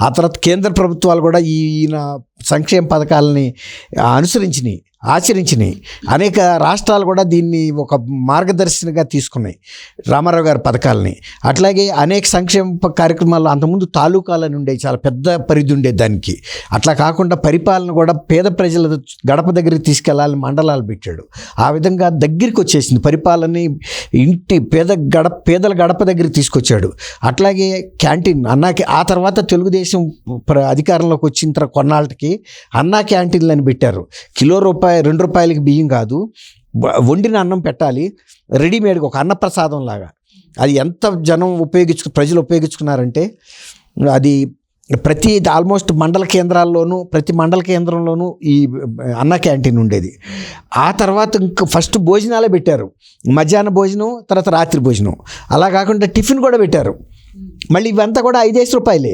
ఆ తర్వాత కేంద్ర ప్రభుత్వాలు కూడా ఈయన సంక్షేమ పథకాలని అనుసరించినాయి, ఆచరించినాయి. అనేక రాష్ట్రాలు కూడా దీన్ని ఒక మార్గదర్శనిగా తీసుకున్నాయి, రామారావు గారి పథకాలని. అట్లాగే అనేక సంక్షేమ కార్యక్రమాలు అంతకుముందు తాలూకాలని ఉండేవి, చాలా పెద్ద పరిధి ఉండేది దానికి. అట్లా కాకుండా పరిపాలన కూడా పేద ప్రజల గడప దగ్గరికి తీసుకెళ్లాలని మండలాలు పెట్టాడు. ఆ విధంగా దగ్గరికి వచ్చేసింది పరిపాలనని, ఇంటి పేదల గడప దగ్గరికి తీసుకొచ్చాడు. అట్లాగే క్యాంటీన్ అన్నాకి ఆ తర్వాత తెలుగుదేశం అధికారంలోకి వచ్చిన తర్వాత కొన్నాళ్ళకి అన్నా క్యాంటీన్లు అని పెట్టారు. కిలో ₹2 బియ్యం కాదు, వండిన అన్నం పెట్టాలి, రెడీమేడ్గా ఒక అన్నప్రసాదం లాగా. అది ఎంత జనం ప్రజలు ఉపయోగించుకున్నారంటే, అది ఆల్మోస్ట్ మండల కేంద్రాల్లోనూ ప్రతి మండల కేంద్రంలోనూ ఈ అన్న క్యాంటీన్ ఉండేది. ఆ తర్వాత ఇంకా ఫస్ట్ భోజనాలే పెట్టారు, మధ్యాహ్న భోజనం, తర్వాత రాత్రి భోజనం. అలా కాకుండా టిఫిన్ కూడా పెట్టారు. మళ్ళీ ఇవంతా కూడా ₹5